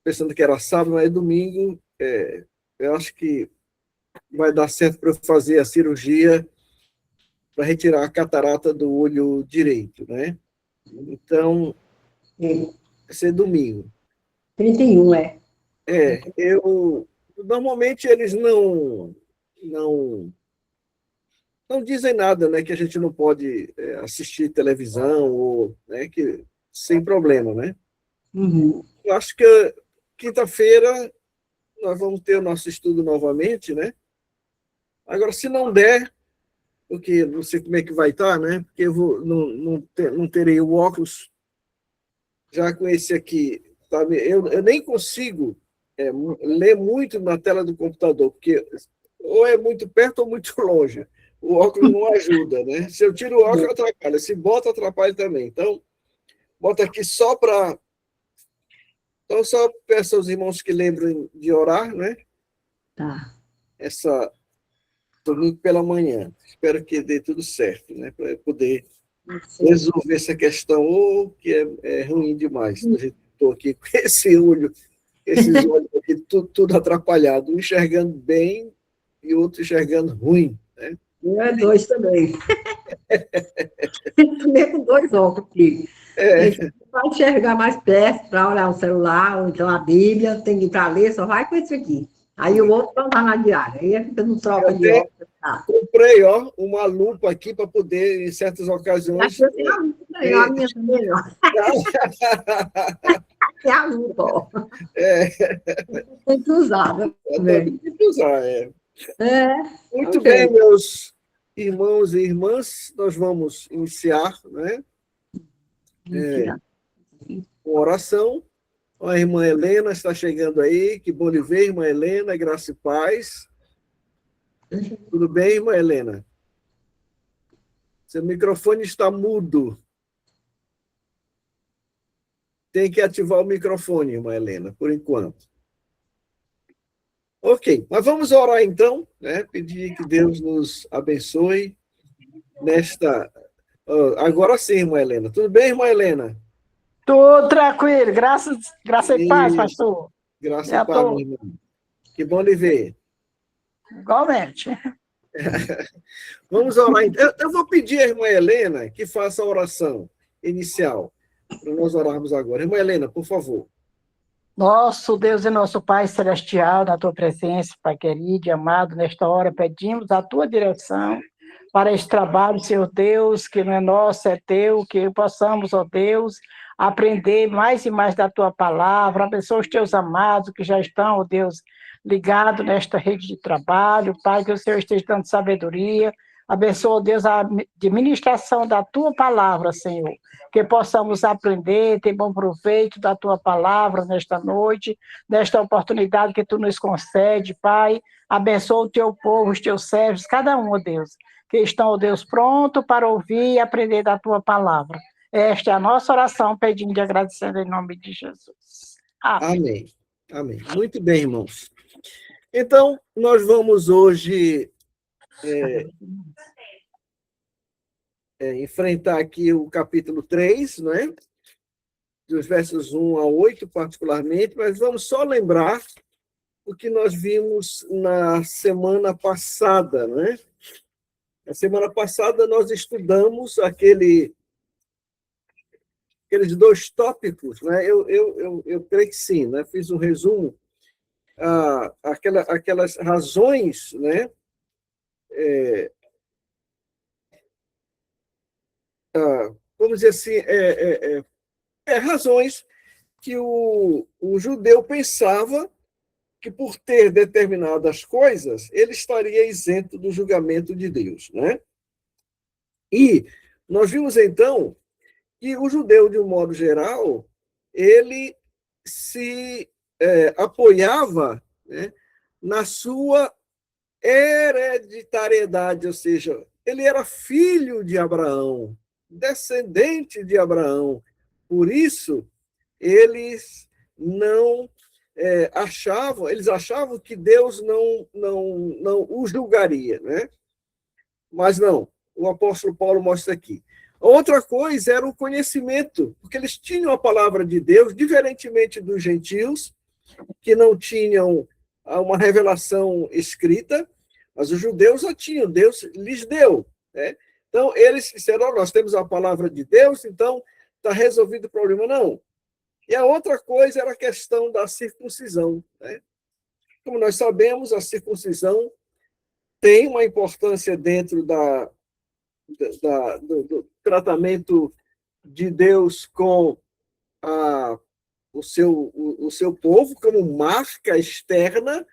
pensando que era sábado, mas é domingo. Eu acho que vai dar certo para eu fazer a cirurgia para retirar a catarata do olho direito, né? Então, vai ser domingo. 31, é. Normalmente eles não dizem nada, né? Que a gente não pode assistir televisão ou, né? Que sem problema, né? Uhum. Eu acho que quinta-feira nós vamos ter o nosso estudo novamente, né? Agora, se não der, porque não sei como é que vai estar, né? Porque não terei o óculos. Já com esse aqui, sabe? Eu nem consigo ler muito na tela do computador, porque ou é muito perto ou muito longe. O óculos não ajuda, né? Se eu tiro o óculos, atrapalha. Se bota, atrapalha também. Então, bota aqui só para. Então, só peço aos irmãos que lembrem de orar, né? Tá. Essa domingo pela manhã. Espero que dê tudo certo, né? Para poder resolver essa questão, ou que é ruim demais. Estou aqui com esses olhos aqui, tudo atrapalhado, um enxergando bem e outro enxergando ruim. Né? Eu é dois também. Também com dois óculos aqui. Vai enxergar mais perto para olhar o celular, ou então a Bíblia, tem que ir para ler, só vai com esse aqui. Aí o outro vai lá na diária. Aí fica no troca de óculos. Tá. Comprei uma lupa aqui para poder, em certas ocasiões. Eu tenho a lupa também, a minha também, ó. É a lupa, ó. Tem que usar, né? Tem que usar, Muito okay. Bem, meus irmãos e irmãs, nós vamos iniciar, né? Com oração. A irmã Helena está chegando aí. Que bom lhe ver, irmã Helena. Graça e paz. Tudo bem, irmã Helena? Seu microfone está mudo. Tem que ativar o microfone, irmã Helena, por enquanto. Ok, mas vamos orar então, né? Pedir que Deus nos abençoe nesta. Agora sim, irmã Helena. Tudo bem, irmã Helena? Tudo tranquilo, graça e paz, pastor. Graça e paz, minha irmã. Que bom lhe ver. Igualmente. Vamos orar. Eu vou pedir à irmã Helena que faça a oração inicial, para nós orarmos agora. Irmã Helena, por favor. Nosso Deus e nosso Pai Celestial, na tua presença, Pai querido e amado, nesta hora pedimos a tua direção para este trabalho, Senhor Deus, que não é nosso, é teu, que possamos, ó Deus, aprender mais e mais da tua palavra. Abençoa os teus amados que já estão, ó Deus, ligados nesta rede de trabalho. Pai, que o Senhor esteja dando sabedoria. Abençoa, ó Deus, a administração da tua palavra, Senhor. Que possamos aprender, ter bom proveito da tua palavra nesta noite, nesta oportunidade que tu nos concede, Pai. Abençoa o teu povo, os teus servos, cada um, ó Deus, que estão, ó Deus, pronto para ouvir e aprender da tua palavra. Esta é a nossa oração, pedindo e agradecendo em nome de Jesus. Amém. Amém. Muito bem, irmãos. Então, nós vamos hoje enfrentar aqui o capítulo 3, né? Dos versos 1 a 8, particularmente, mas vamos só lembrar o que nós vimos na semana passada, né? Na semana passada nós estudamos aqueles dois tópicos, né? Eu creio que sim, né? Fiz um resumo, aquelas razões, né? Vamos dizer assim, razões que o judeu pensava que, por ter determinadas coisas, ele estaria isento do julgamento de Deus, né? E nós vimos, então, que o judeu, de um modo geral, ele se apoiava, né, na sua hereditariedade, ou seja, ele era filho de Abraão, descendente de Abraão. Por isso, eles não eles achavam que Deus não o julgaria, né? Mas não, o apóstolo Paulo mostra aqui. Outra coisa era o conhecimento, porque eles tinham a palavra de Deus, diferentemente dos gentios, que não tinham uma revelação escrita, mas os judeus já tinham, Deus lhes deu, né? Então, eles disseram, oh, nós temos a palavra de Deus, então está resolvido o problema. Não. E a outra coisa era a questão da circuncisão, né? Como nós sabemos, a circuncisão tem uma importância dentro do tratamento de Deus com o seu povo, como marca externa,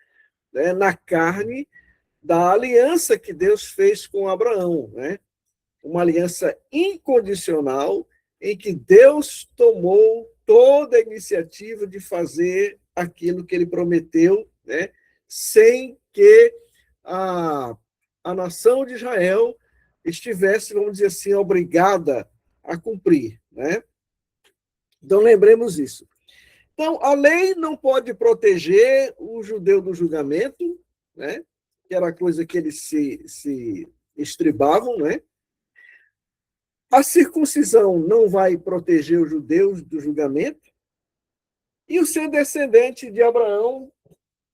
né, na carne da aliança que Deus fez com Abraão, né? Uma aliança incondicional em que Deus tomou toda a iniciativa de fazer aquilo que ele prometeu, né? Sem que a nação de Israel estivesse, vamos dizer assim, obrigada a cumprir, né? Então, lembremos isso. Então, a lei não pode proteger o judeu do julgamento, né? Que era a coisa que eles se estribavam, né? A circuncisão não vai proteger os judeus do julgamento, e o ser descendente de Abraão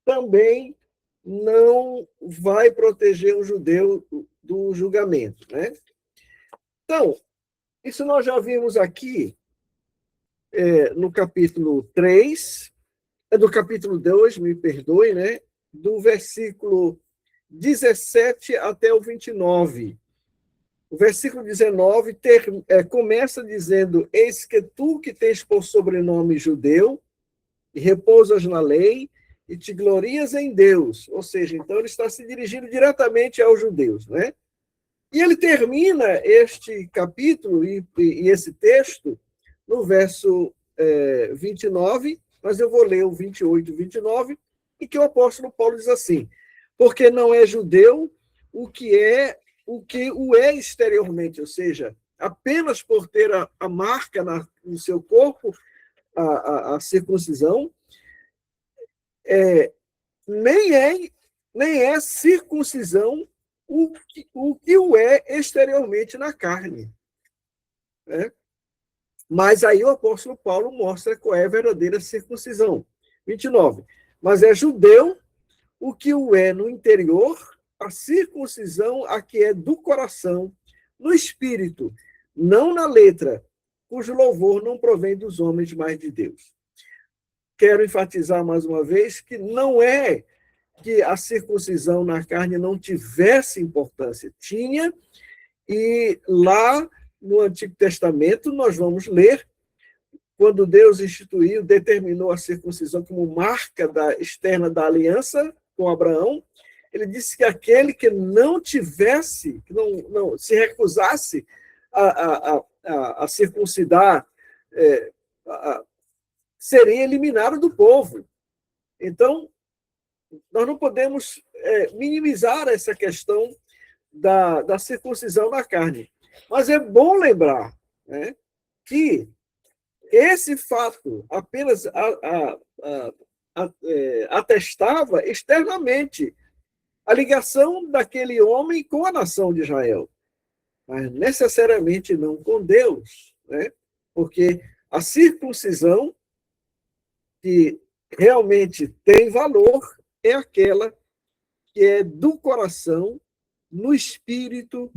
também não vai proteger o judeu do julgamento, né? Então, isso nós já vimos aqui no capítulo 3, do capítulo 2, me perdoe, né? Do versículo 17 até o 29. O versículo 19 começa dizendo: Eis que tu que tens por sobrenome judeu, e repousas na lei, e te glorias em Deus. Ou seja, então ele está se dirigindo diretamente aos judeus, né? E ele termina este capítulo e esse texto no verso 29, mas eu vou ler o 28 e 29, e que o apóstolo Paulo diz assim: porque não é judeu o que o é exteriormente, ou seja, apenas por ter a marca no seu corpo, a circuncisão, nem é circuncisão o que o é exteriormente na carne, né? Mas aí o apóstolo Paulo mostra qual é a verdadeira circuncisão. 29. Mas é judeu o que o é no interior, a circuncisão a que é do coração, no espírito, não na letra, cujo louvor não provém dos homens, mas de Deus. Quero enfatizar mais uma vez que não é que a circuncisão na carne não tivesse importância. Tinha, e lá no Antigo Testamento nós vamos ler, quando Deus determinou a circuncisão como marca externa da aliança com Abraão, ele disse que aquele que não tivesse, que não se recusasse a circuncidar, seria eliminado do povo. Então, nós não podemos minimizar essa questão da circuncisão na carne. Mas é bom lembrar, né, que esse fato apenas atestava externamente a ligação daquele homem com a nação de Israel, mas necessariamente não com Deus, né? Porque a circuncisão que realmente tem valor é aquela que é do coração, no espírito,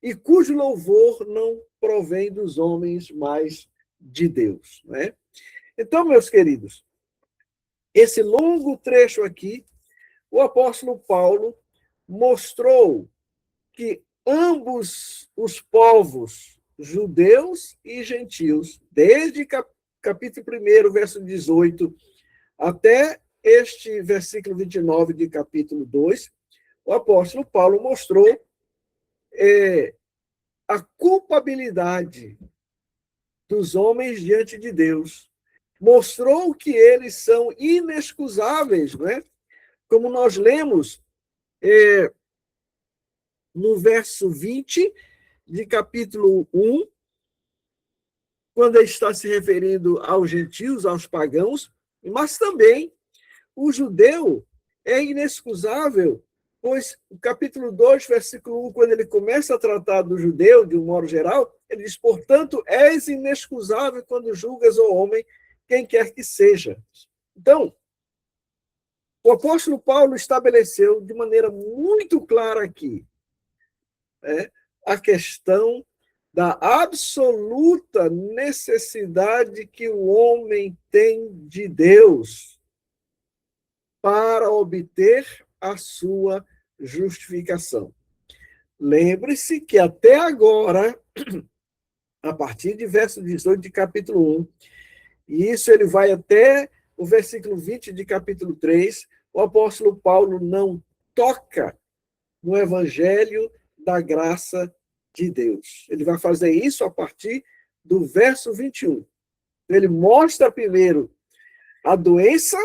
e cujo louvor não provém dos homens, mas de Deus, né? Então, meus queridos, esse longo trecho aqui, o apóstolo Paulo mostrou que ambos os povos, judeus e gentios, desde capítulo 1, verso 18, até este versículo 29 de capítulo 2, o apóstolo Paulo mostrou a culpabilidade dos homens diante de Deus. Mostrou que eles são inexcusáveis, né? Como nós lemos no verso 20 de capítulo 1, quando ele está se referindo aos gentios, aos pagãos, mas também o judeu é inexcusável Pois o capítulo 2, versículo 1, quando ele começa a tratar do judeu, de um modo geral, ele diz, portanto, és inexcusável quando julgas o homem, quem quer que seja. Então, o apóstolo Paulo estabeleceu de maneira muito clara aqui a questão da absoluta necessidade que o homem tem de Deus para obter a sua justificação. Lembre-se que até agora, a partir de verso 18 de capítulo 1, e isso ele vai até o versículo 20 de capítulo 3, o apóstolo Paulo não toca no evangelho da graça de Deus. Ele vai fazer isso a partir do verso 21. Ele mostra primeiro a doença,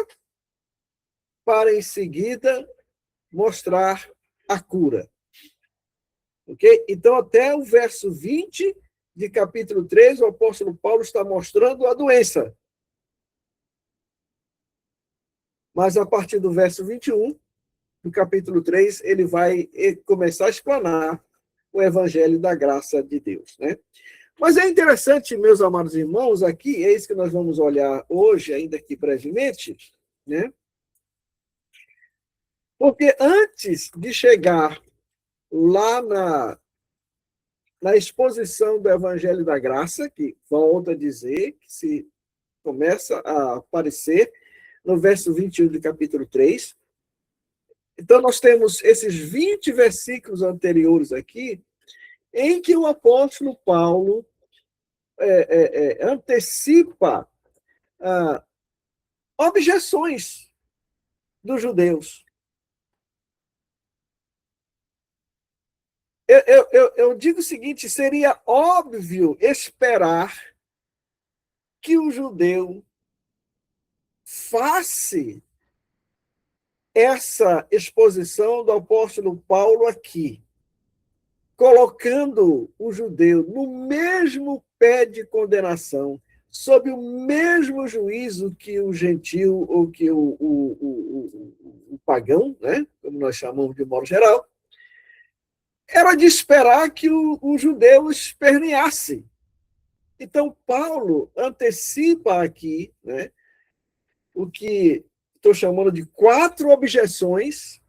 para em seguida mostrar a cura. Ok? Então, até o verso 20 de capítulo 3, o apóstolo Paulo está mostrando a doença. Mas a partir do verso 21, do capítulo 3, ele vai começar a explanar o evangelho da graça de Deus, né? Mas é interessante, meus amados irmãos, aqui, é isso que nós vamos olhar hoje, ainda aqui brevemente, né? Porque antes de chegar lá na exposição do evangelho da graça, que volta a dizer, que se começa a aparecer no verso 21 do capítulo 3, então nós temos esses 20 versículos anteriores aqui, em que o apóstolo Paulo antecipa objeções dos judeus. Eu digo o seguinte, seria óbvio esperar que o judeu faça essa exposição do apóstolo Paulo aqui, colocando o judeu no mesmo pé de condenação, sob o mesmo juízo que o gentil ou que o pagão, né, como nós chamamos de modo geral, era de esperar que o judeu esperneasse. Então, Paulo antecipa aqui, né, o que estou chamando de 4 objeções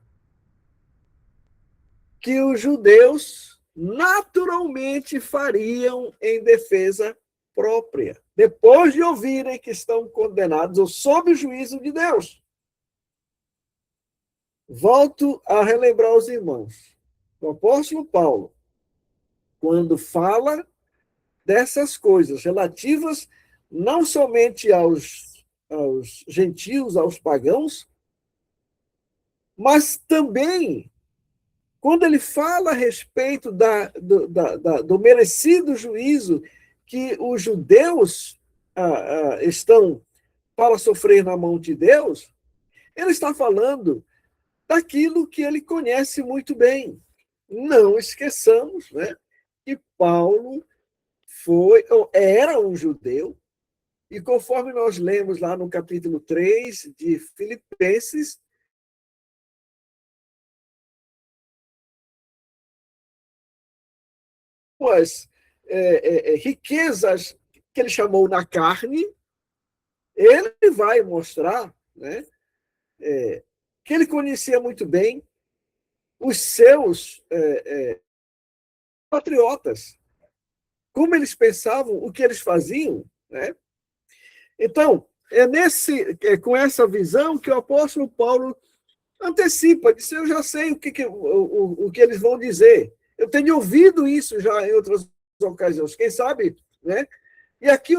que os judeus naturalmente fariam em defesa própria, depois de ouvirem que estão condenados ou sob o juízo de Deus. Volto a relembrar aos irmãos. O apóstolo Paulo, quando fala dessas coisas relativas não somente aos gentios, aos pagãos, mas também quando ele fala a respeito do merecido juízo que os judeus estão para sofrer na mão de Deus, ele está falando daquilo que ele conhece muito bem. Não esqueçamos, né, que Paulo era um judeu, e conforme nós lemos lá no capítulo 3 de Filipenses, as riquezas que ele chamou na carne, ele vai mostrar, né, que ele conhecia muito bem os seus patriotas, como eles pensavam, o que eles faziam, né? Então, com essa visão que o apóstolo Paulo antecipa, disse, eu já sei o que eles vão dizer. Eu tenho ouvido isso já em outras ocasiões, quem sabe, né? E aqui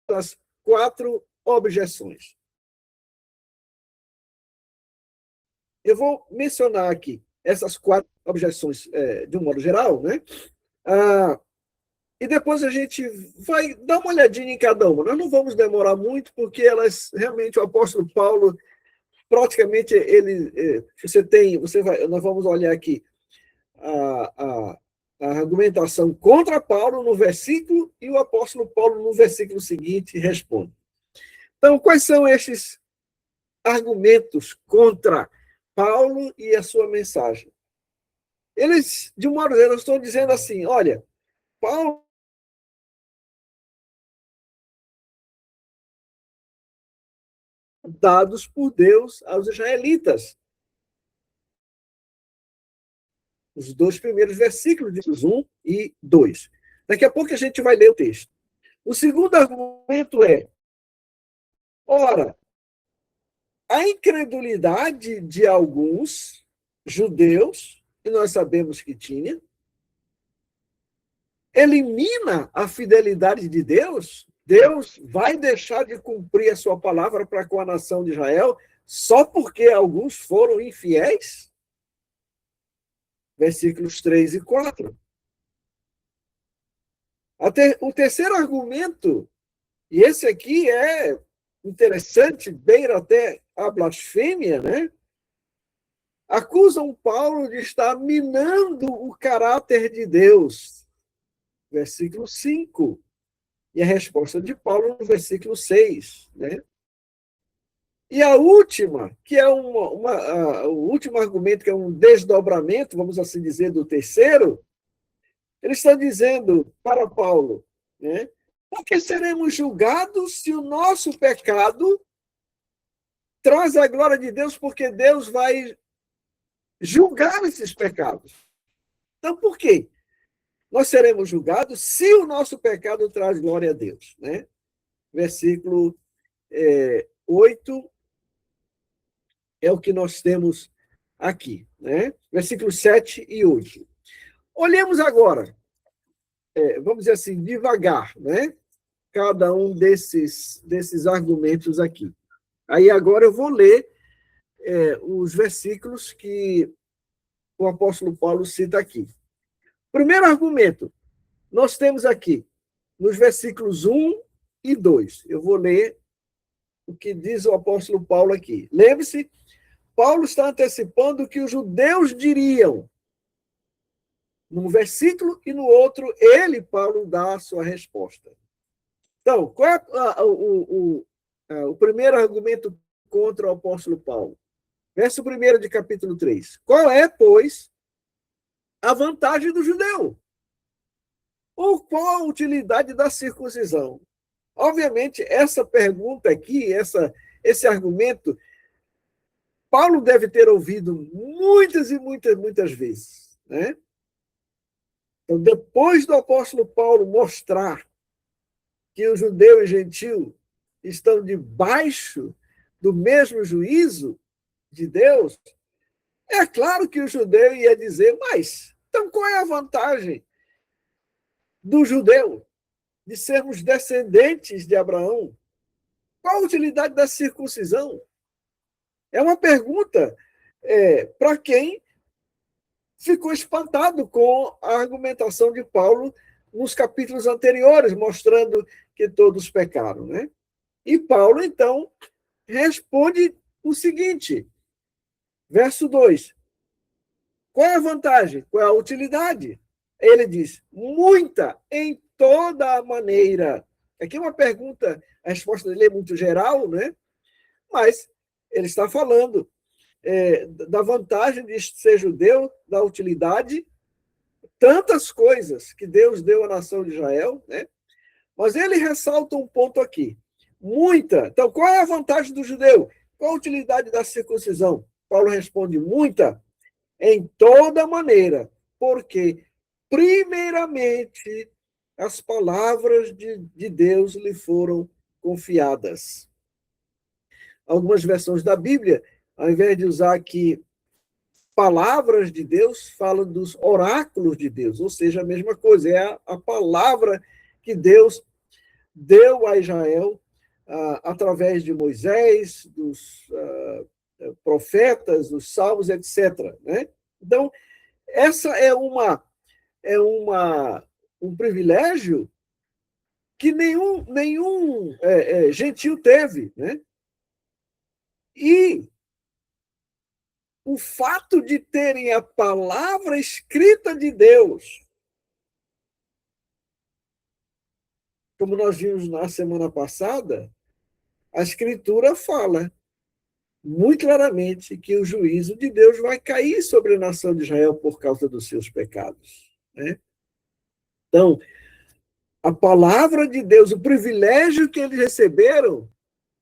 as 4 objeções. Eu vou mencionar aqui essas 4 objeções de um modo geral, né? E depois a gente vai dar uma olhadinha em cada uma. Nós não vamos demorar muito, porque elas realmente, o apóstolo Paulo, praticamente, nós vamos olhar aqui a argumentação contra Paulo no versículo, e o apóstolo Paulo, no versículo seguinte, responde. Então, quais são estes argumentos contra Paulo e a sua mensagem. Eles, de um modo geral, estão dizendo assim, olha, Paulo dados por Deus aos israelitas. Os dois primeiros versículos, de 1 e 2. Daqui a pouco a gente vai ler o texto. O segundo argumento é, ora, a incredulidade de alguns judeus, que nós sabemos que tinha, elimina a fidelidade de Deus? Deus vai deixar de cumprir a sua palavra para com a nação de Israel só porque alguns foram infiéis? Versículos 3 e 4. O terceiro argumento, e esse aqui é interessante, beira até a blasfêmia, né? Acusam Paulo de estar minando o caráter de Deus. Versículo 5. E a resposta de Paulo no versículo 6. Né? E a última, que é o último argumento, que é um desdobramento, vamos assim dizer, do terceiro, eles estão dizendo para Paulo, né? Porque seremos julgados se o nosso pecado traz a glória de Deus, porque Deus vai julgar esses pecados. Então, por quê? Nós seremos julgados se o nosso pecado traz glória a Deus. Né? Versículo 8 é o que nós temos aqui. Né? Versículos 7 e 8. Olhemos agora, vamos dizer assim, devagar, né? Cada um desses argumentos aqui. Aí agora eu vou ler os versículos que o apóstolo Paulo cita aqui. Primeiro argumento, nós temos aqui, nos versículos 1 e 2. Eu vou ler o que diz o apóstolo Paulo aqui. Lembre-se, Paulo está antecipando o que os judeus diriam. Num versículo e no outro, ele, Paulo, dá a sua resposta. Então, qual é o primeiro argumento contra o apóstolo Paulo? Verso 1 de capítulo 3. Qual é, pois, a vantagem do judeu? Ou qual a utilidade da circuncisão? Obviamente, essa pergunta aqui, esse argumento, Paulo deve ter ouvido muitas e muitas vezes. Né? Então, depois do apóstolo Paulo mostrar que o judeu e o gentil estão debaixo do mesmo juízo de Deus, é claro que o judeu ia dizer, mas, então qual é a vantagem do judeu de sermos descendentes de Abraão? Qual a utilidade da circuncisão? É uma pergunta para quem ficou espantado com a argumentação de Paulo nos capítulos anteriores, mostrando que todos pecaram. Né? E Paulo, então, responde o seguinte, verso 2. Qual é a vantagem? Qual é a utilidade? Ele diz, muita em toda a maneira. Aqui é uma pergunta, a resposta dele é muito geral, né? Mas ele está falando da vantagem de ser judeu, da utilidade, tantas coisas que Deus deu à nação de Israel, né? Mas ele ressalta um ponto aqui. Muita. Então, qual é a vantagem do judeu? Qual a utilidade da circuncisão? Paulo responde, muita em toda maneira, porque, primeiramente, as palavras de Deus lhe foram confiadas. Algumas versões da Bíblia, ao invés de usar aqui palavras de Deus, falam dos oráculos de Deus, ou seja, a mesma coisa, é a palavra que Deus deu a Israel através de Moisés, dos profetas, dos salmos, etc. Né? Então, essa é um privilégio que nenhum gentil teve. Né? E o fato de terem a palavra escrita de Deus, como nós vimos na semana passada, a Escritura fala muito claramente que o juízo de Deus vai cair sobre a nação de Israel por causa dos seus pecados, né? Então, a palavra de Deus, o privilégio que eles receberam,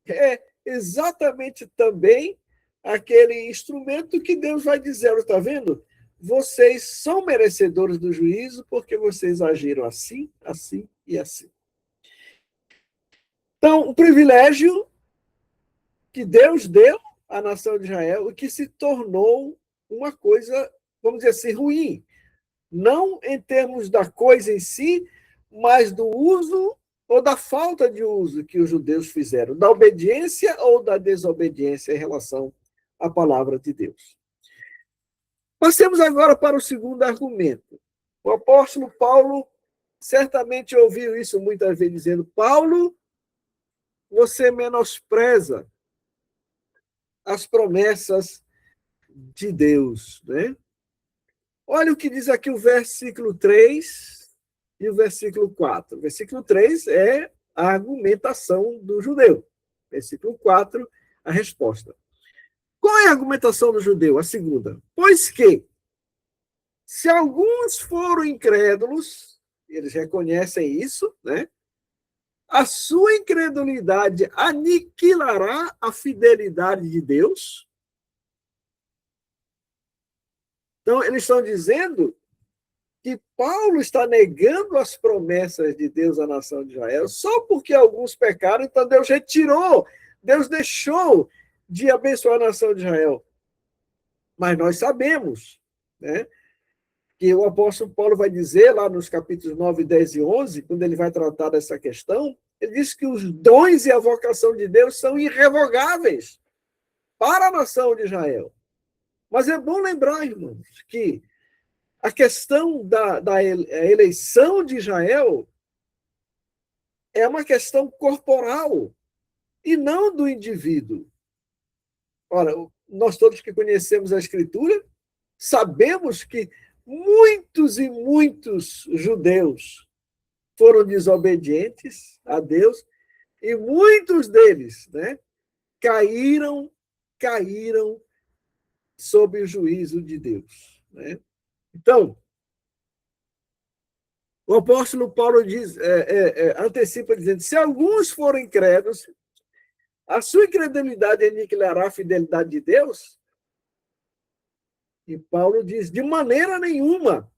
é exatamente também aquele instrumento que Deus vai dizer, está vendo? Vocês são merecedores do juízo porque vocês agiram assim, assim e assim. Então, o privilégio que Deus deu à nação de Israel e que se tornou uma coisa, vamos dizer assim, ruim. Não em termos da coisa em si, mas do uso ou da falta de uso que os judeus fizeram, da obediência ou da desobediência em relação à palavra de Deus. Passemos agora para o segundo argumento. O apóstolo Paulo certamente ouviu isso muitas vezes, dizendo: Paulo, você menospreza as promessas de Deus, né? Olha o que diz aqui o versículo 3 e o versículo 4. O versículo 3 é a argumentação do judeu. Versículo 4, a resposta. Qual é a argumentação do judeu? A segunda. Pois que, se alguns foram incrédulos, eles reconhecem isso, né? A sua incredulidade aniquilará a fidelidade de Deus. Então, eles estão dizendo que Paulo está negando as promessas de Deus à nação de Israel só porque alguns pecaram, então Deus retirou, Deus deixou de abençoar a nação de Israel. Mas nós sabemos, né, que o apóstolo Paulo vai dizer lá nos capítulos 9, 10 e 11, quando ele vai tratar dessa questão, ele diz que os dons e a vocação de Deus são irrevogáveis para a nação de Israel. Mas é bom lembrar, irmãos, que a questão da eleição de Israel é uma questão corporal e não do indivíduo. Ora, nós todos que conhecemos a Escritura sabemos que muitos e muitos judeus foram desobedientes a Deus e muitos deles, né, caíram sob o juízo de Deus, né? Então, o apóstolo Paulo diz, antecipa dizendo: se alguns forem incrédulos, a sua incredulidade aniquilará a fidelidade de Deus? E Paulo diz: de maneira nenhuma.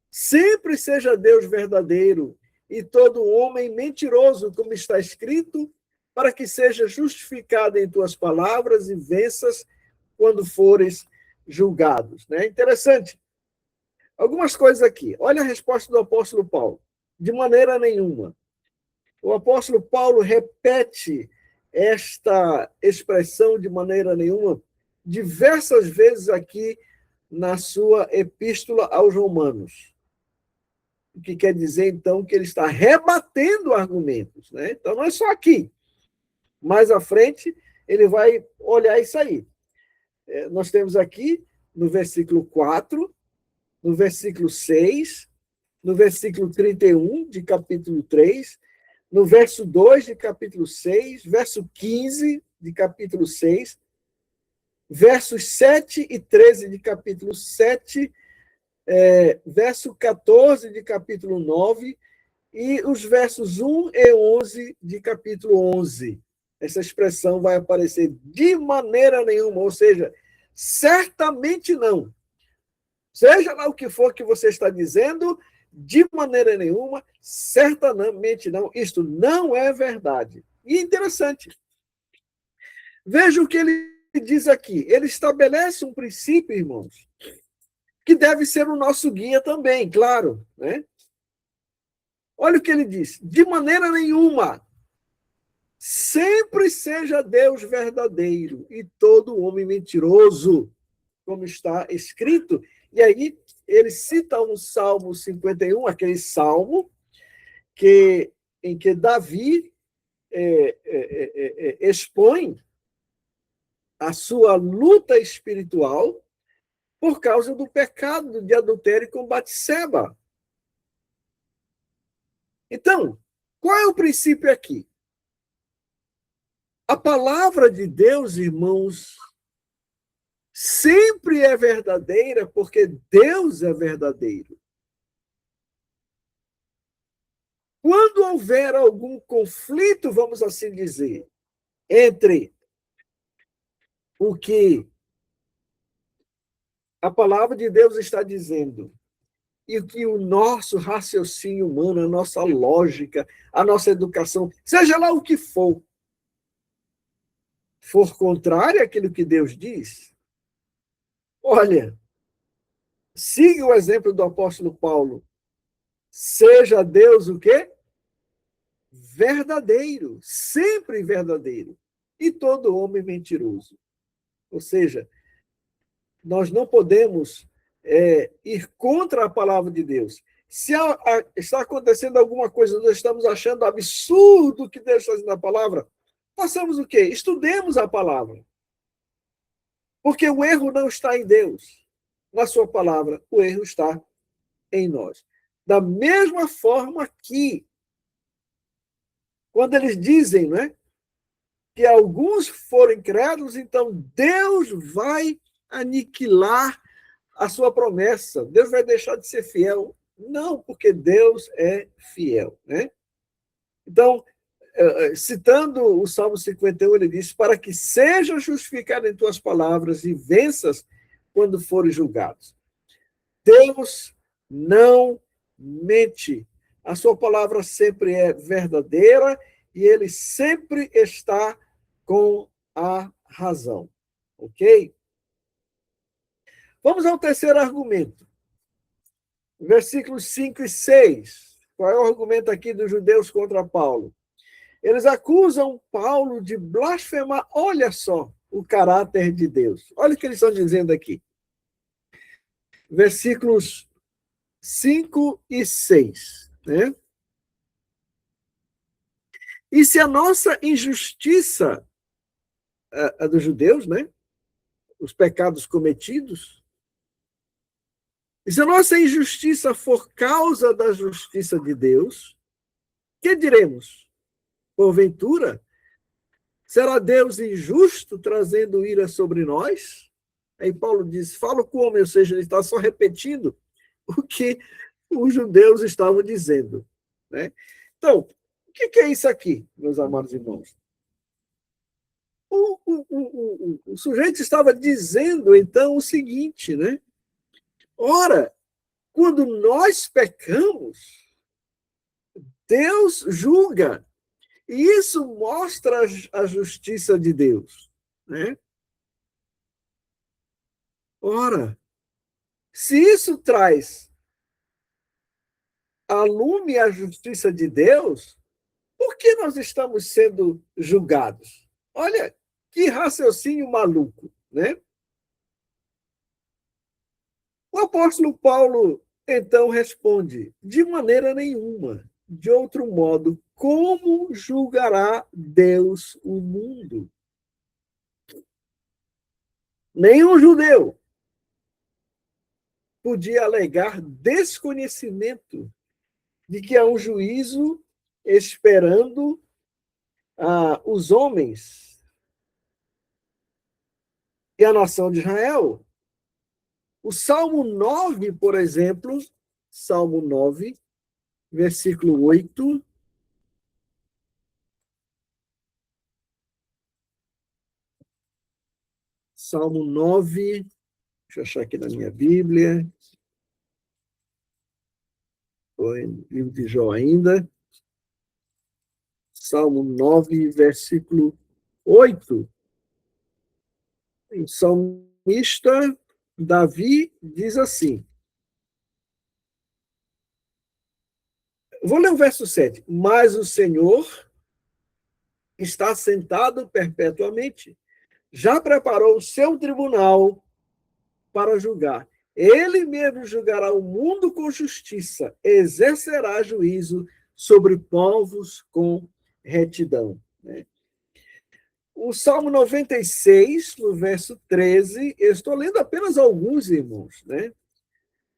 Sempre seja Deus verdadeiro e todo homem mentiroso, como está escrito, para que seja justificado em tuas palavras e venças quando fores julgados. Né? Interessante. Algumas coisas aqui. Olha a resposta do apóstolo Paulo. De maneira nenhuma. O apóstolo Paulo repete esta expressão de maneira nenhuma diversas vezes aqui na sua epístola aos Romanos. O que quer dizer, então, que ele está rebatendo argumentos, né? Então, não é só aqui. Mais à frente, ele vai olhar isso aí. Nós temos aqui, no versículo 4, no versículo 6, no versículo 31 de capítulo 3, no verso 2 de capítulo 6, verso 15 de capítulo 6, versos 7 e 13 de capítulo 7, verso 14 de capítulo 9 e os versos 1 e 11 de capítulo 11. Essa expressão vai aparecer de maneira nenhuma, ou seja, certamente não. Seja lá o que for que você está dizendo, de maneira nenhuma, certamente não. Isto não é verdade. E interessante. Veja o que ele diz aqui. Ele estabelece um princípio, irmãos, que deve ser o nosso guia também, claro, né? Olha o que ele diz: de maneira nenhuma, sempre seja Deus verdadeiro e todo homem mentiroso, como está escrito. E aí ele cita um Salmo 51, aquele salmo em que Davi expõe a sua luta espiritual por causa do pecado de adultério com Batseba. Então, qual é o princípio aqui? A palavra de Deus, irmãos, sempre é verdadeira, porque Deus é verdadeiro. Quando houver algum conflito, vamos assim dizer, entre o que a palavra de Deus está dizendo e o que o nosso raciocínio humano, a nossa lógica, a nossa educação, seja lá o que for contrário àquilo que Deus diz, olha, siga o exemplo do apóstolo Paulo. Seja Deus o quê? Verdadeiro, sempre verdadeiro. E todo homem mentiroso. Ou seja, nós não podemos ir contra a palavra de Deus. Se está acontecendo alguma coisa, nós estamos achando absurdo o que Deus está dizendo na palavra, façamos o quê? Estudemos a palavra. Porque o erro não está em Deus. Na sua palavra, o erro está em nós. Da mesma forma que, quando eles dizem, né, que alguns foram incrédulos, então Deus vai aniquilar a sua promessa. Deus vai deixar de ser fiel. Não, porque Deus é fiel, né? Então, citando o Salmo 51, ele diz: para que seja justificado em tuas palavras e venças quando forem julgados. Deus não mente. A sua palavra sempre é verdadeira e ele sempre está com a razão. Ok? Vamos ao terceiro argumento. Versículos 5 e 6. Qual é o argumento aqui dos judeus contra Paulo? Eles acusam Paulo de blasfemar. Olha só o caráter de Deus. Olha o que eles estão dizendo aqui. Versículos 5 e 6. Né? E se a nossa injustiça, a dos judeus, né? Os pecados cometidos, e se a nossa injustiça for causa da justiça de Deus, que diremos? Porventura, será Deus injusto trazendo ira sobre nós? Aí Paulo diz, fala como, ou seja, ele está só repetindo o que os judeus estavam dizendo. Né? Então, o que é isso aqui, meus amados irmãos? O sujeito estava dizendo, então, o seguinte, né? Ora, quando nós pecamos, Deus julga. E isso mostra a justiça de Deus. Né? Ora, se isso traz à lume a justiça de Deus, por que nós estamos sendo julgados? Olha, que raciocínio maluco, né? O apóstolo Paulo, então, responde, de maneira nenhuma, de outro modo, como julgará Deus o mundo? Nenhum judeu podia alegar desconhecimento de que há um juízo esperando os homens e a nação de Israel. O Salmo 9, por exemplo, Salmo 9, versículo 8. Salmo 9, deixa eu achar aqui na minha Bíblia. Estou em livro de Jó ainda. Salmo 9, versículo 8. O salmista Davi diz assim. Vou ler o verso 7. Mas o Senhor está sentado perpetuamente. Já preparou o seu tribunal para julgar. Ele mesmo julgará o mundo com justiça, exercerá juízo sobre povos com retidão. O Salmo 96, no verso 13, eu estou lendo apenas alguns, irmãos, né?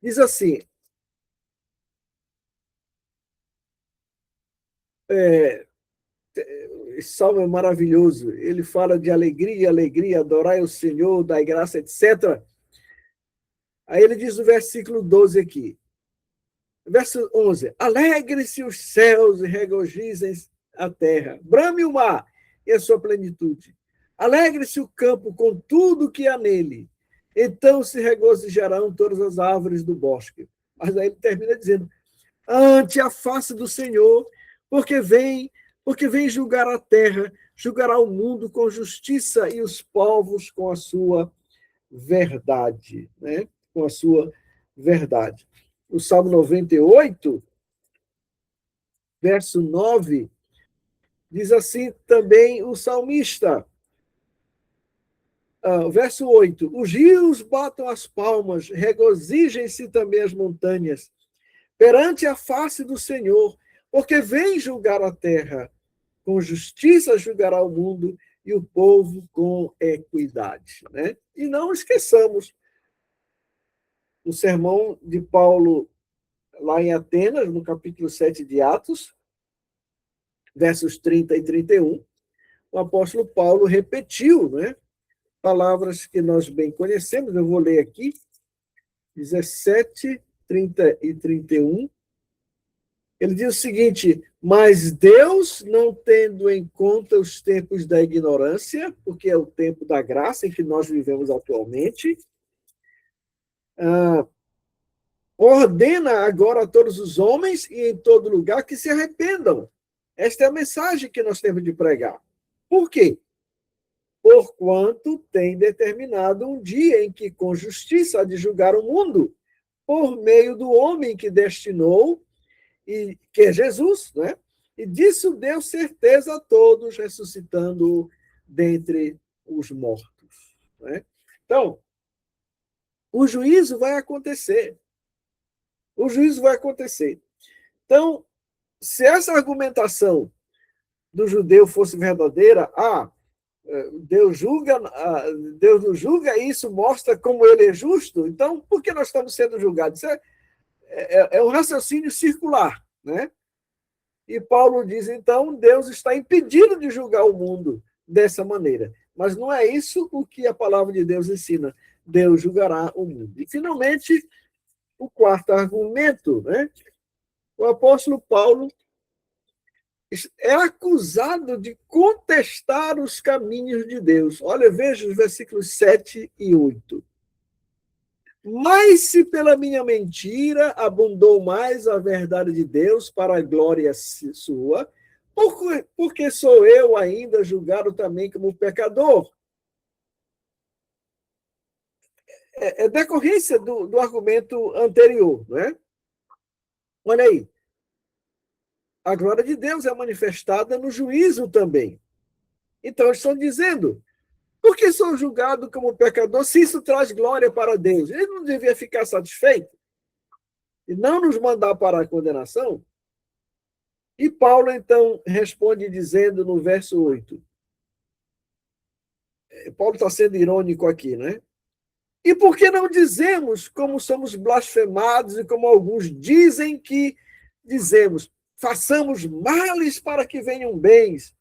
Diz assim, esse salmo é maravilhoso. Ele fala de alegria, alegria, adorai o Senhor, dai graça, etc. Aí ele diz no versículo 12 aqui, verso 11, alegre-se os céus e regozijem a terra, brame o mar e a sua plenitude. Alegre-se o campo com tudo que há nele. Então se regozijarão todas as árvores do bosque. Mas aí ele termina dizendo, ante a face do Senhor, porque vem julgar a terra, julgará o mundo com justiça e os povos com a sua verdade, né? Com a sua verdade. O Salmo 98, verso 9, diz assim também o salmista, verso 8, os rios batam as palmas, regozijem-se também as montanhas, perante a face do Senhor, porque vem julgar a terra, com justiça julgará o mundo e o povo com equidade. Né? E não esqueçamos o sermão de Paulo lá em Atenas, no capítulo 7 de Atos, versos 30 e 31, o apóstolo Paulo repetiu, né, palavras que nós bem conhecemos, eu vou ler aqui, 17, 30 e 31. Ele diz o seguinte, mas Deus, não tendo em conta os tempos da ignorância, porque é o tempo da graça em que nós vivemos atualmente, ordena agora a todos os homens e em todo lugar que se arrependam. Esta é a mensagem que nós temos de pregar. Por quê? Porquanto tem determinado um dia em que com justiça há de julgar o mundo, por meio do homem que destinou, e que é Jesus, né? E disso deu certeza a todos, ressuscitando dentre os mortos. Né? Então, o juízo vai acontecer. O juízo vai acontecer. Então, se essa argumentação do judeu fosse verdadeira, Deus nos julga e isso mostra como ele é justo, então por que nós estamos sendo julgados? Isso é um raciocínio circular, né? E Paulo diz, então, Deus está impedido de julgar o mundo dessa maneira. Mas não é isso o que a palavra de Deus ensina. Deus julgará o mundo. E, finalmente, o quarto argumento, né? O apóstolo Paulo é acusado de contestar os caminhos de Deus. Olha, veja os versículos 7 e 8. Mas se pela minha mentira abundou mais a verdade de Deus para a glória sua, porque sou eu ainda julgado também como pecador? É decorrência do argumento anterior, né? Olha aí. A glória de Deus é manifestada no juízo também. Então, eles estão dizendo, por que sou julgado como pecador se isso traz glória para Deus? Ele não devia ficar satisfeito e não nos mandar para a condenação? E Paulo, então, responde dizendo no verso 8. Paulo está sendo irônico aqui, né? E por que não dizemos como somos blasfemados e como alguns dizem que dizemos? Façamos males para que venham bens.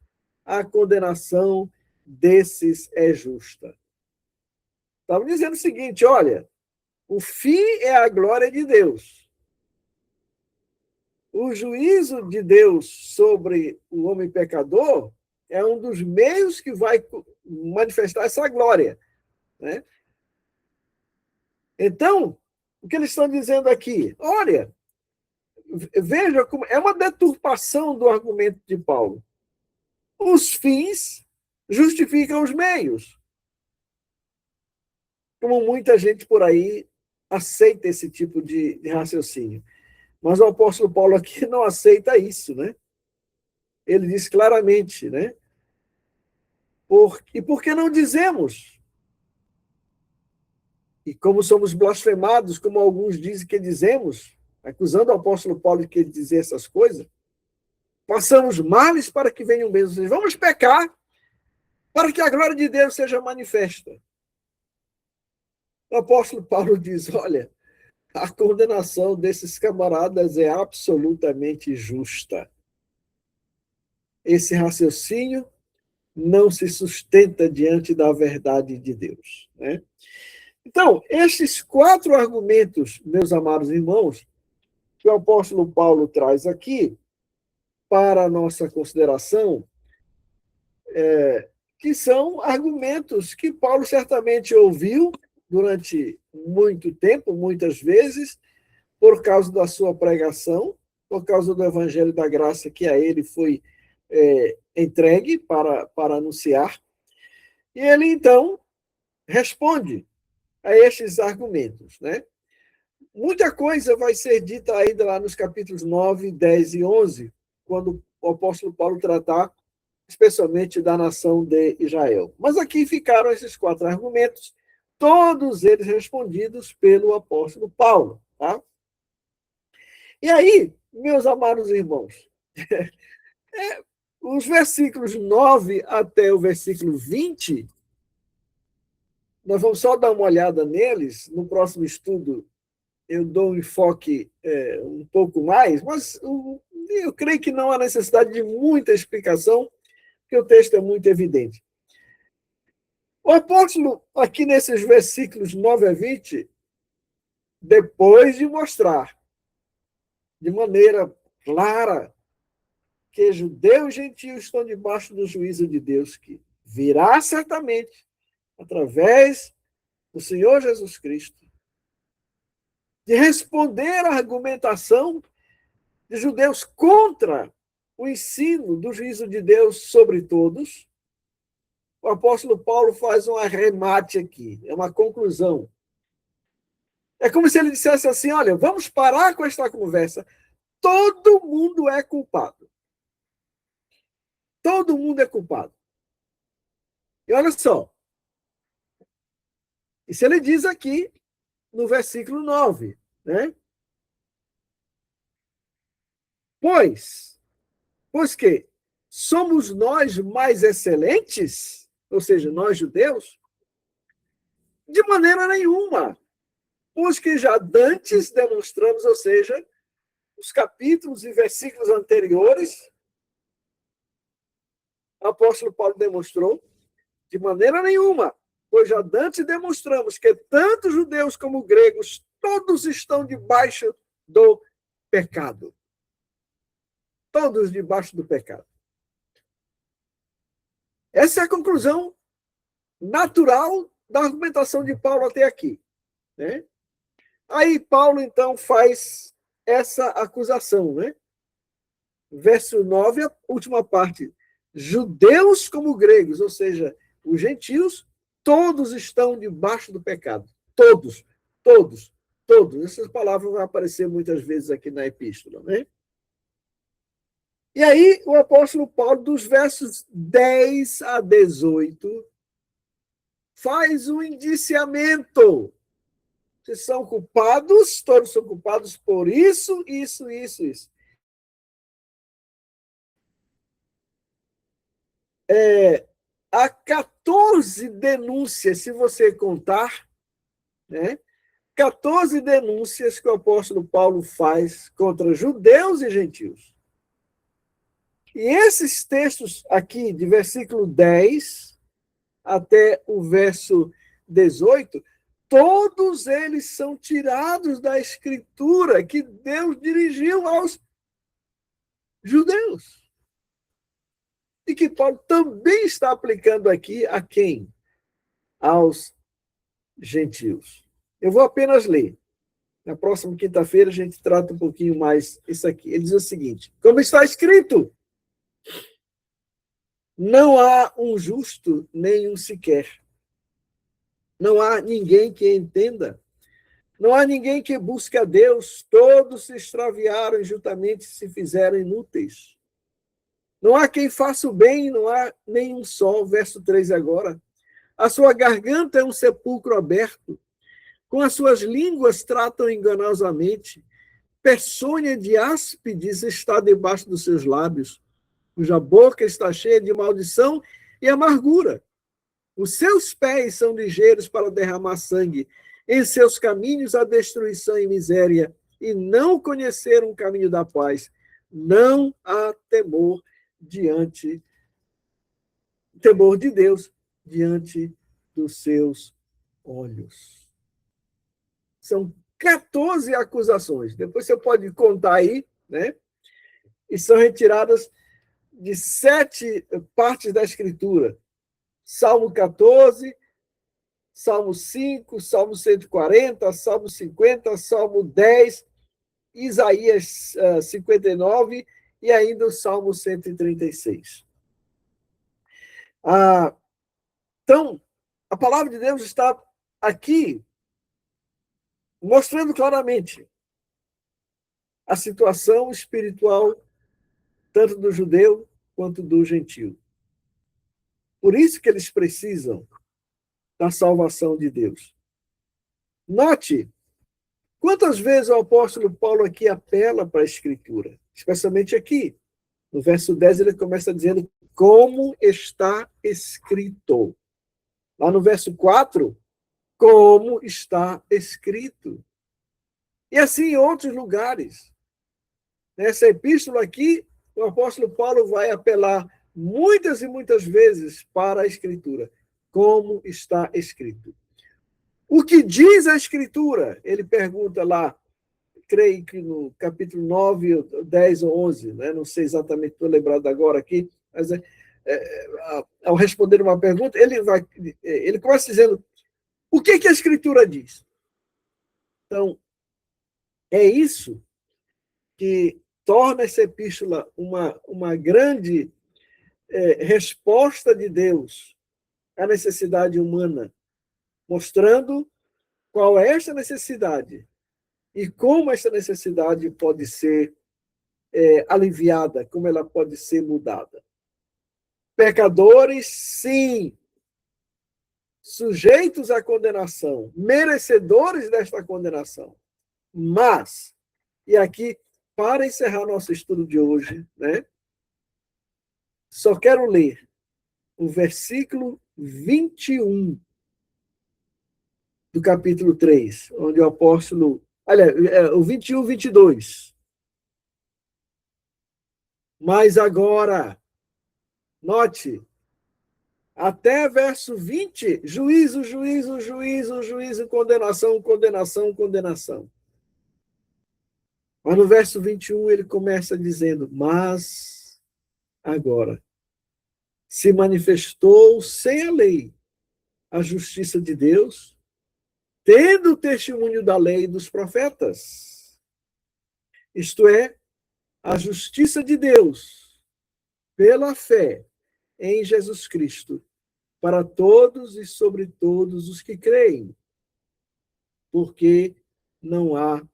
A condenação desses é justa. Estava dizendo o seguinte, olha, o fim é a glória de Deus. O juízo de Deus sobre o homem pecador é um dos meios que vai manifestar essa glória, né? Então, o que eles estão dizendo aqui? Olha, veja como é uma deturpação do argumento de Paulo. Os fins justificam os meios. Como muita gente por aí aceita esse tipo de raciocínio. Mas o apóstolo Paulo aqui não aceita isso, né? Ele diz claramente, né? E por que não dizemos? E como somos blasfemados, como alguns dizem que dizemos, acusando o apóstolo Paulo de que ele dizia essas coisas, passamos males para que venham bens. Ou seja, vamos pecar para que a glória de Deus seja manifesta. O apóstolo Paulo diz, olha, a condenação desses camaradas é absolutamente justa. esse raciocínio não se sustenta diante da verdade de Deus, né? Então, estes 4 argumentos, meus amados irmãos, que o apóstolo Paulo traz aqui para a nossa consideração, que são argumentos que Paulo certamente ouviu durante muito tempo, muitas vezes, por causa da sua pregação, por causa do evangelho da graça que a ele foi entregue para anunciar. E ele, então, responde a estes argumentos, né? Muita coisa vai ser dita ainda lá nos capítulos 9, 10 e 11, quando o apóstolo Paulo tratar especialmente da nação de Israel. Mas aqui ficaram esses 4 argumentos, todos eles respondidos pelo apóstolo Paulo, tá? E aí, meus amados irmãos, os versículos 9 até o versículo 20, nós vamos só dar uma olhada neles. No próximo estudo eu dou um enfoque um pouco mais, mas eu creio que não há necessidade de muita explicação, porque o texto é muito evidente. O apóstolo, aqui nesses versículos 9 a 20, depois de mostrar de maneira clara que judeus e gentios estão debaixo do juízo de Deus, que virá certamente através do Senhor Jesus Cristo, de responder à argumentação de judeus contra o ensino do juízo de Deus sobre todos, o apóstolo Paulo faz um arremate aqui, é uma conclusão. É como se ele dissesse assim, olha, vamos parar com esta conversa. Todo mundo é culpado. Todo mundo é culpado. E olha só, isso ele diz aqui no versículo 9, né? Pois que somos nós mais excelentes, ou seja, nós judeus, de maneira nenhuma. Pois que já dantes demonstramos, ou seja, os capítulos e versículos anteriores, o apóstolo Paulo demonstrou, de maneira nenhuma, pois já dantes demonstramos que tanto judeus como gregos, todos estão debaixo do pecado. Todos debaixo do pecado. Essa é a conclusão natural da argumentação de Paulo até aqui, né? Aí Paulo, então, faz essa acusação, né? Verso 9, a última parte. Judeus como gregos, ou seja, os gentios, todos estão debaixo do pecado. Todos, todos, todos. Essas palavras vão aparecer muitas vezes aqui na epístola, né? E aí, o apóstolo Paulo, dos versos 10 a 18, faz um indiciamento. Vocês são culpados, todos são culpados por isso, isso, isso, isso. Há 14 denúncias, se você contar, né? 14 denúncias que o apóstolo Paulo faz contra judeus e gentios. E esses textos aqui, de versículo 10 até o verso 18, todos eles são tirados da escritura que Deus dirigiu aos judeus. E que Paulo também está aplicando aqui a quem? Aos gentios. Eu vou apenas ler. Na próxima quinta-feira a gente trata um pouquinho mais isso aqui. Ele diz o seguinte, como está escrito, não há um justo, nem um sequer. Não há ninguém que entenda. Não há ninguém que busque a Deus. Todos se extraviaram e juntamente se fizeram inúteis. Não há quem faça o bem, não há nenhum só. Verso 3 agora. A sua garganta é um sepulcro aberto. Com as suas línguas tratam enganosamente. Peçonha de áspides está debaixo dos seus lábios, cuja boca está cheia de maldição e amargura. Os seus pés são ligeiros para derramar sangue. Em seus caminhos há destruição e miséria, e não conheceram o caminho da paz. Não há temor temor de Deus diante dos seus olhos. São 14 acusações. Depois você pode contar aí, né? E são retiradas de 7 partes da Escritura. Salmo 14, Salmo 5, Salmo 140, Salmo 50, Salmo 10, Isaías 59 e ainda o Salmo 136. Então, a palavra de Deus está aqui mostrando claramente a situação espiritual tanto do judeu quanto do gentio. Por isso que eles precisam da salvação de Deus. Note quantas vezes o apóstolo Paulo aqui apela para a Escritura, especialmente aqui. No verso 10 ele começa dizendo como está escrito. Lá no verso 4, como está escrito. E assim em outros lugares. Nessa epístola aqui, o apóstolo Paulo vai apelar muitas e muitas vezes para a Escritura. Como está escrito. O que diz a Escritura? Ele pergunta lá, creio que no capítulo 9, 10 ou 11, né? Não sei exatamente, estou lembrado agora aqui, mas ao responder uma pergunta, ele começa dizendo o que a Escritura diz. Então, é isso que torna essa epístola uma grande resposta de Deus à necessidade humana, mostrando qual é esta necessidade e como essa necessidade pode ser aliviada, como ela pode ser mudada. Pecadores, sim, sujeitos à condenação, merecedores desta condenação. Mas, e aqui, para encerrar nosso estudo de hoje, né, só quero ler o versículo 21 do capítulo 3, onde o apóstolo... Olha, o 21, 22. Mas agora, note, até verso 20, juízo, juízo, juízo, juízo, condenação, condenação, condenação. Mas no verso 21 ele começa dizendo, mas agora se manifestou sem a lei a justiça de Deus, tendo o testemunho da lei e dos profetas. Isto é, a justiça de Deus, pela fé em Jesus Cristo, para todos e sobre todos os que creem, porque não há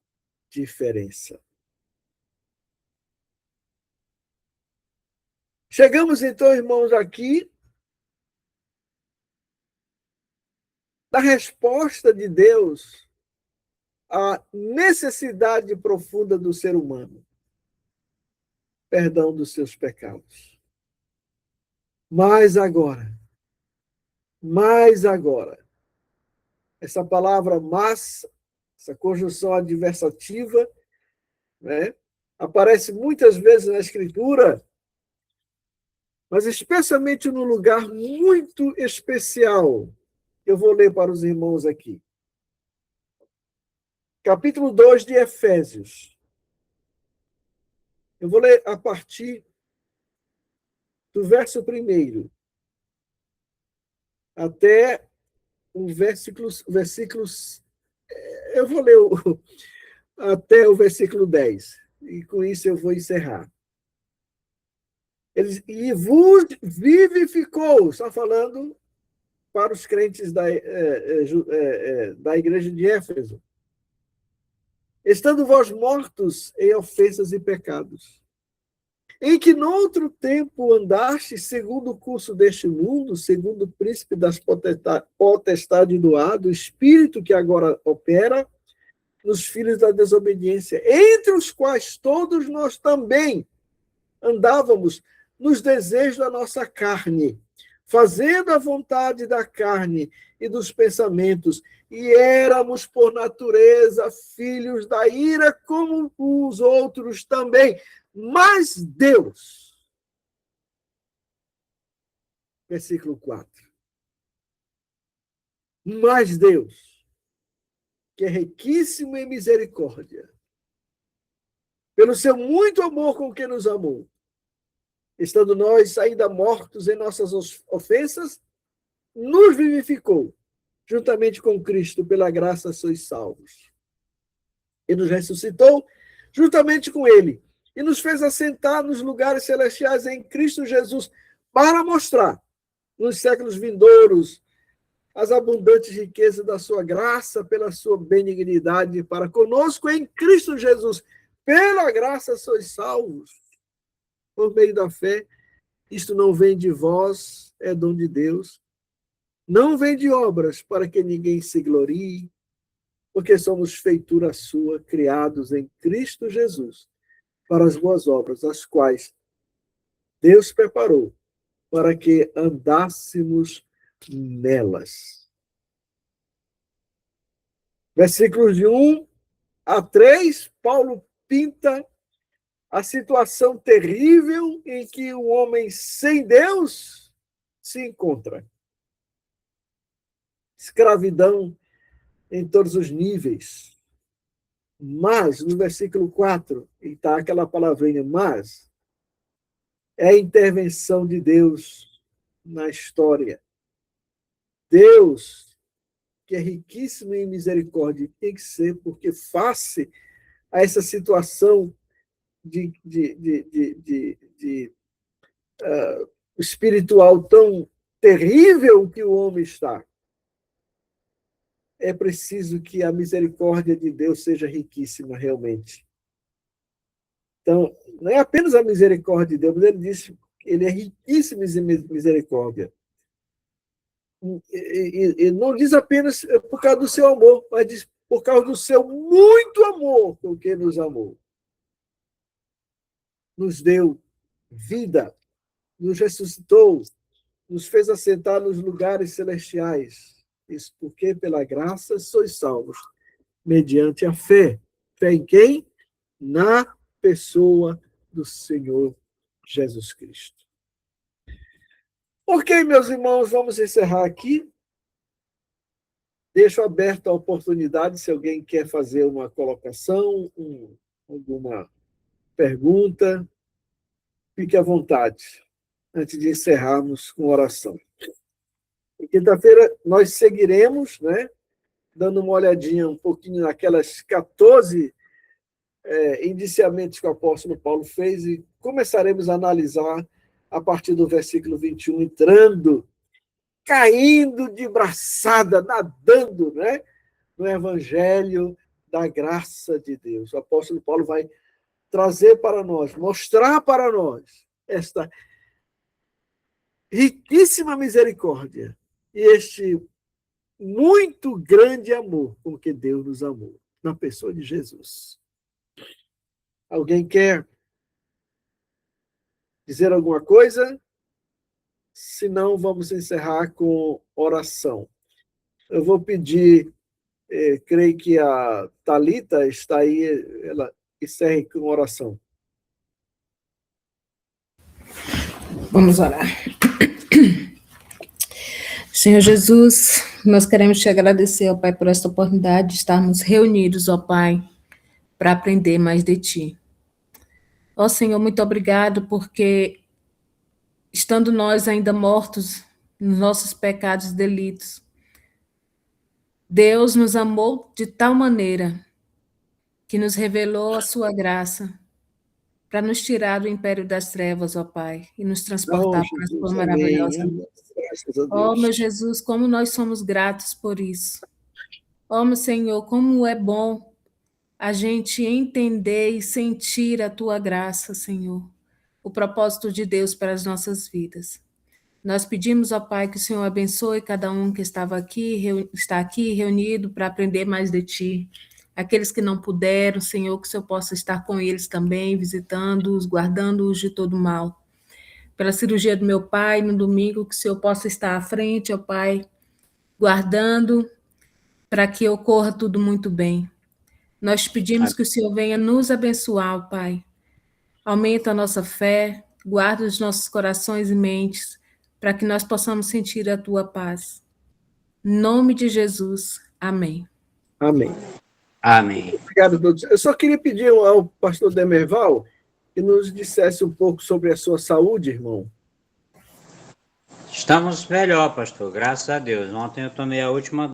diferença. Chegamos então, irmãos, aqui da resposta de Deus à necessidade profunda do ser humano. Perdão dos seus pecados. Mas agora, essa palavra mas, essa conjunção adversativa, né, aparece muitas vezes na Escritura, mas especialmente num lugar muito especial. Eu vou ler para os irmãos aqui. Capítulo 2 de Efésios. Eu vou ler a partir do verso 1 até o versículos. Eu vou ler até o versículo 10. E com isso eu vou encerrar. E vos vivificou, está falando para os crentes da igreja de Éfeso, estando vós mortos em ofensas e pecados, em que noutro tempo andaste segundo o curso deste mundo, segundo o príncipe das potestades do ar, do espírito que agora opera nos filhos da desobediência, entre os quais todos nós também andávamos nos desejos da nossa carne, fazendo a vontade da carne e dos pensamentos, e éramos, por natureza, filhos da ira, como os outros também. Mas Deus, versículo 4. Mas Deus, que é riquíssimo em misericórdia, pelo seu muito amor com que nos amou, estando nós ainda mortos em nossas ofensas, nos vivificou, juntamente com Cristo, pela graça sois salvos. E nos ressuscitou, juntamente com ele, e nos fez assentar nos lugares celestiais em Cristo Jesus, para mostrar, nos séculos vindouros, as abundantes riquezas da sua graça, pela sua benignidade para conosco em Cristo Jesus. Pela graça sois salvos, por meio da fé. Isto não vem de vós, é dom de Deus. Não vem de obras, para que ninguém se glorie, porque somos feitura sua, criados em Cristo Jesus, para as boas obras, as quais Deus preparou para que andássemos nelas. Versículos de 1 a 3, Paulo pinta a situação terrível em que o homem sem Deus se encontra. Escravidão em todos os níveis. Mas, no versículo 4, está aquela palavrinha, mas, é a intervenção de Deus na história. Deus, que é riquíssimo em misericórdia, tem que ser, porque face a essa situação espiritual tão terrível que o homem está, é preciso que a misericórdia de Deus seja riquíssima realmente. Então, não é apenas a misericórdia de Deus, mas ele diz que ele é riquíssimo em misericórdia. E não diz apenas por causa do seu amor, mas diz por causa do seu muito amor com que nos amou. Nos deu vida, nos ressuscitou, nos fez assentar nos lugares celestiais. Isso porque, pela graça, sois salvos, mediante a fé. Fé em quem? Na pessoa do Senhor Jesus Cristo. Ok, meus irmãos, vamos encerrar aqui. Deixo aberta a oportunidade, se alguém quer fazer uma colocação, alguma pergunta, fique à vontade, antes de encerrarmos com oração. Em quinta-feira, nós seguiremos, né, dando uma olhadinha um pouquinho naquelas 14 indiciamentos que o apóstolo Paulo fez e começaremos a analisar a partir do versículo 21, entrando, caindo de braçada, nadando, né, no evangelho da graça de Deus. O apóstolo Paulo vai trazer para nós, mostrar para nós esta riquíssima misericórdia e este muito grande amor com que Deus nos amou, na pessoa de Jesus. Alguém quer dizer alguma coisa? Se não, vamos encerrar com oração. Eu vou pedir, creio que a Thalita está aí, ela encerre com oração. Vamos orar. Senhor Jesus, nós queremos te agradecer, ó Pai, por esta oportunidade de estarmos reunidos, ó Pai, para aprender mais de Ti. Ó Senhor, muito obrigado, porque estando nós ainda mortos nos nossos pecados e delitos, Deus nos amou de tal maneira que nos revelou a sua graça para nos tirar do império das trevas, ó Pai, e nos transportar para a sua maravilhosa luz. Ó, meu Jesus, como nós somos gratos por isso. Ó, meu Senhor, como é bom a gente entender e sentir a Tua graça, Senhor, o propósito de Deus para as nossas vidas. Nós pedimos, ó Pai, que o Senhor abençoe cada um que está aqui reunido para aprender mais de Ti. Aqueles que não puderam, Senhor, que o Senhor possa estar com eles também, visitando-os, guardando-os de todo mal. Pela cirurgia do meu pai no domingo, que o Senhor possa estar à frente, ó Pai, guardando para que ocorra tudo muito bem. Nós pedimos que o Senhor venha nos abençoar, ó Pai. Aumenta a nossa fé, guarda os nossos corações e mentes, para que nós possamos sentir a tua paz. Em nome de Jesus. Amém. Amém. Amém. Obrigado a todos. Eu só queria pedir ao pastor Demerval que nos dissesse um pouco sobre a sua saúde, irmão. Estamos melhor, pastor, graças a Deus. Ontem eu tomei a última